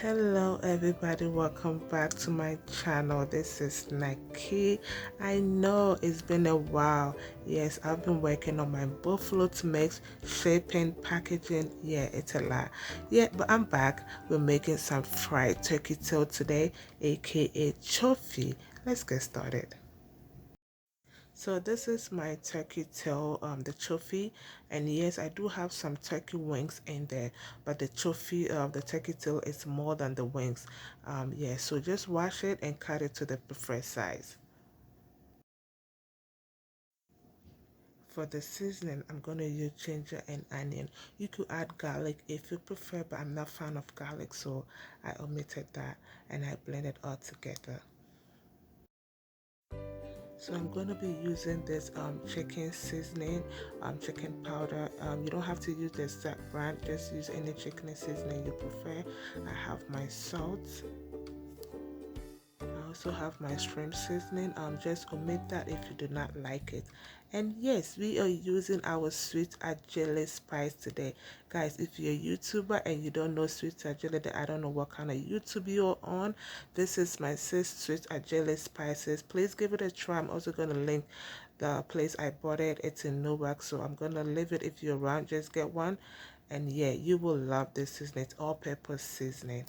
Hello everybody, welcome back to my channel. This is NAKIE. I know it's been a while. Yes, I've been working on my buffalo to mix, shaping, packaging. Yeah, it's a lot. Yeah, but I'm back. We're making some fried turkey tail today, aka Tsofi. Let's get started. So this is my turkey tail, the Tsofi, and yes, I do have some turkey wings in there, but the Tsofi, the turkey tail is more than the wings. Yeah, so just wash it and cut it to the preferred size. For the seasoning, I'm going to use ginger and onion. You could add garlic if you prefer, but I'm not a fan of garlic, so I omitted that and I blend it all together. So I'm going to be using this chicken seasoning, chicken powder. You don't have to use the exact brand, just use any chicken seasoning you prefer. I have my salt. I also have my shrimp seasoning. Just omit that if you do not like it. And yes, we are using our sweet Adjeley spice today. Guys, if you're a YouTuber and you don't know sweet Adjeley, then I don't know what kind of YouTube you're on. This is my sis sweet Adjeley spices. Please give it a try. I'm also going to link the place I bought it. It's in Newark, so I'm going to leave it. If you're around, just get one. And yeah, you will love this seasoning. It's all-purpose seasoning.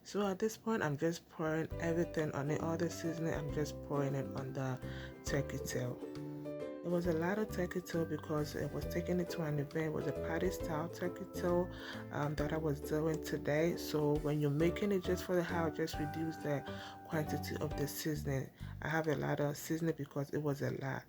So at this point, I'm just pouring everything on the other seasoning. I'm just pouring it on the turkey tail. It was a lot of turkey tail because it was taking it to an event. It was a party style turkey tail that I was doing today. So when you're making it just for the house, just reduce the quantity of the seasoning. I have a lot of seasoning because it was a lot.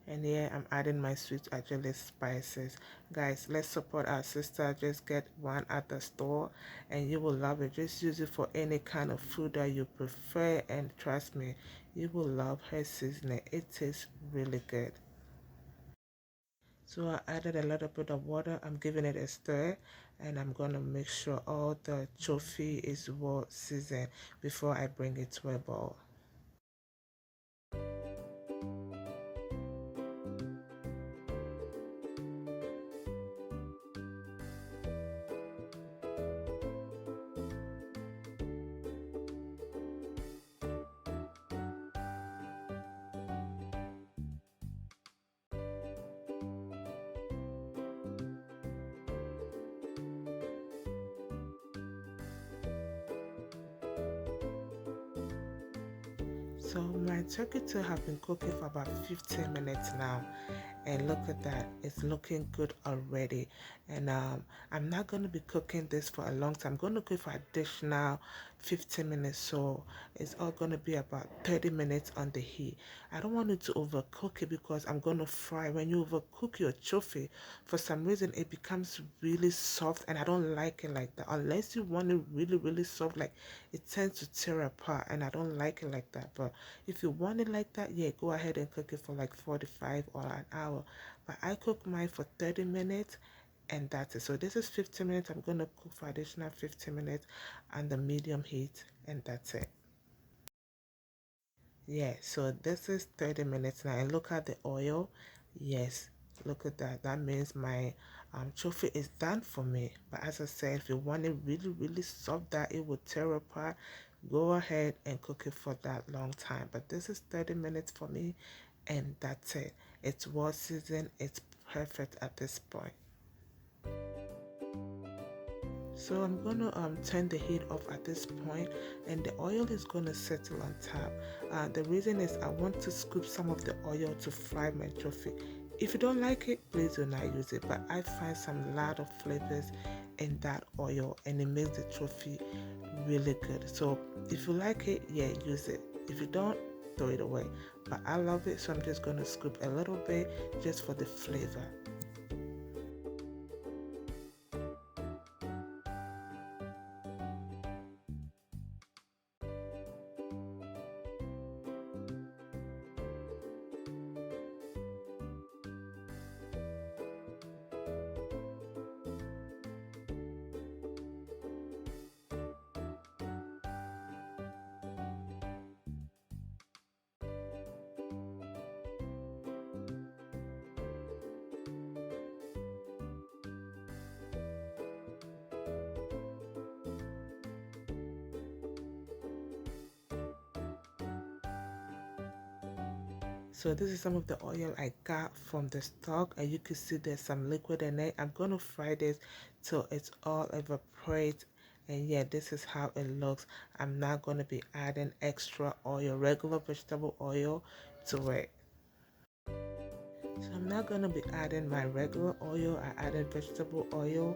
And here I'm adding my sweet Adjeley spices. Guys, let's support our sister. Just get one at the store and you will love it. Just use it for any kind of food that you prefer, and trust me, you will love her seasoning. It tastes really good. So I added a little bit of water. I'm giving it a stir, and I'm gonna make sure all the Tsofi is well seasoned before I bring it to a bowl. So my turkey tail have been cooking for about 15 minutes now, and look at that, it's looking good already. And I'm not going to be cooking this for a long time. I'm going to cook for additional 15 minutes, so it's all going to be about 30 minutes on the heat. I don't want it to overcook it because I'm going to fry. When you overcook your Tsofi, for some reason it becomes really soft, and I don't like it like that. Unless you want it really soft, like it tends to tear apart, and I don't like it like that. But if you want it like that, yeah, go ahead and cook it for like 45 or an hour. But I cook mine for 30 minutes, and that's it. So this is 15 minutes. I'm going to cook for additional 15 minutes on the medium heat, and that's it. Yeah, so this is 30 minutes now. And look at the oil. Yes, look at that. That means my Tsofi is done for me. But as I said, if you want it really soft that it will tear apart, go ahead and cook it for that long time. But this is 30 minutes for me, and that's it. It's well seasoned. It's perfect at this point. So I'm gonna turn the heat off at this point, and the oil is gonna settle on top. The reason is I want to scoop some of the oil to fry my Tsofi. If you don't like it, please do not use it, but I find some lot of flavors in that oil, and it makes the Tsofi really good. So if you like it, yeah, use it. If you don't, throw it away. But I love it, so I'm just gonna scoop a little bit just for the flavor. So this is some of the oil I got from the stock, and you can see there's some liquid in it. I'm gonna fry this till it's all evaporate, and yeah, this is how it looks. I'm not gonna be adding extra oil, regular vegetable oil, to it. So I'm not gonna be adding my regular oil. I added vegetable oil.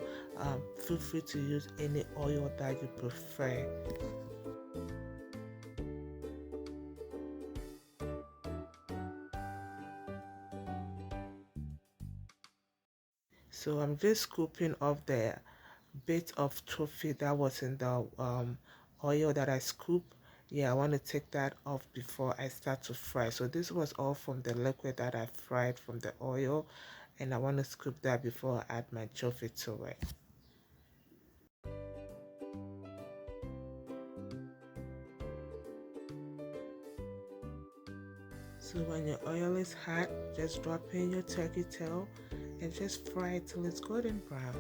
Feel free to use any oil that you prefer. So I'm just scooping off the bit of trophy that was in the oil that I scooped. Yeah, I want to take that off before I start to fry. So this was all from the liquid that I fried from the oil, and I want to scoop that before I add my trophy to it. So when your oil is hot, just drop in your turkey tail and just fry it till it's golden brown.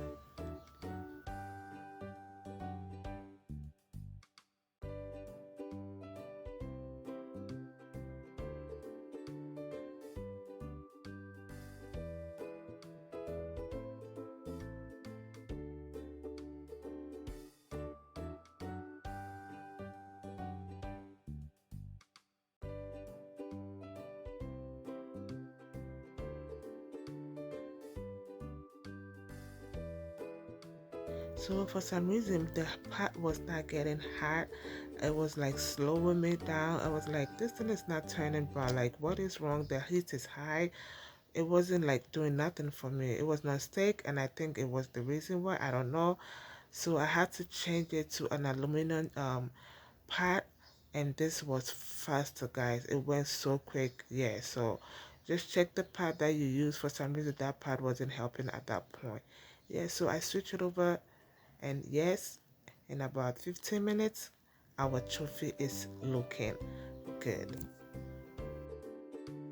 So for some reason the pot was not getting hot. It was like slowing me down. I was like, this thing is not turning brown. Like, what is wrong? The heat is high. It wasn't like doing nothing for me. It was not steak, and I think it was the reason why. I don't know. So I had to change it to an aluminum pot, and this was faster, guys. It went so quick. Yeah, so just check the pot that you use. For some reason that pot wasn't helping at that point. Yeah, so I switched it over, and yes, in about 15 minutes our trophy is looking good.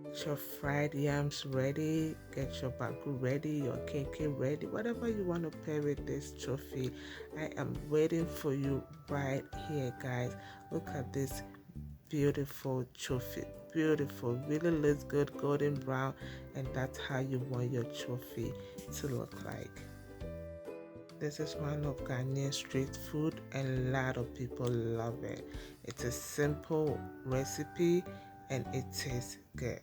Get your fried yams ready, get your banku ready, your kenkey ready, whatever you want to pair with this trophy. I am waiting for you right here, guys. Look at this beautiful trophy. Beautiful, really looks good, golden brown, and that's how you want your trophy to look like. This is one of Ghanaian street food, and a lot of people love it. It's a simple recipe and it tastes good.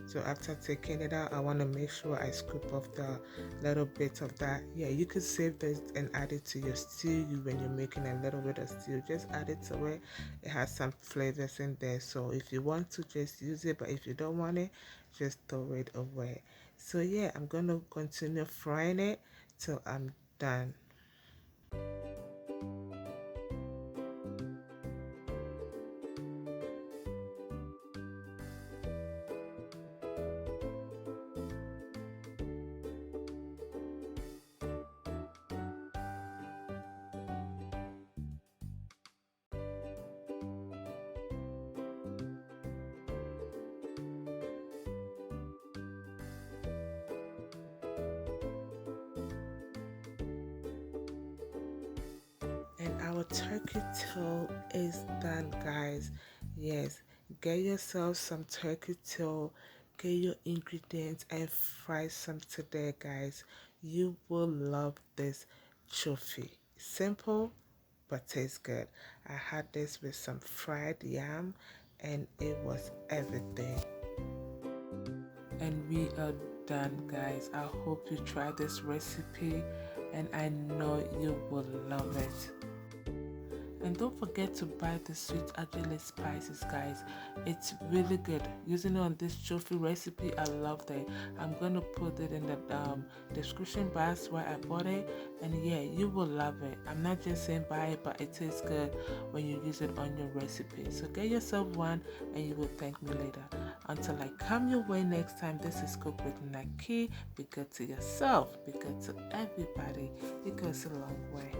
So after taking it out, I want to make sure I scoop off the little bit of that. Yeah, you could save this and add it to your stew. When you're making a little bit of stew, just add it to it. It has some flavors in there. So if you want to, just use it. But if you don't want it, just throw it away. So yeah, I'm going to continue frying it till I'm done. And our turkey tail is done, guys. Yes, get yourself some turkey tail, get your ingredients, and fry some today, guys. You will love this trophy. Simple but tastes good. I had this with some fried yam, and it was everything. And we are done, guys. I hope you try this recipe, and I know you will love it. And don't forget to buy the sweet Adjeley spices, guys. It's really good. Using it on this trophy recipe, I loved it. I'm gonna put it in the description box where I bought it, and yeah, you will love it. I'm not just saying buy it, but it tastes good when you use it on your recipe. So get yourself one, and you will thank me later. Until I come your way next time, this is Cook with NAKIE. Be good to yourself. Be good to everybody. It goes a long way.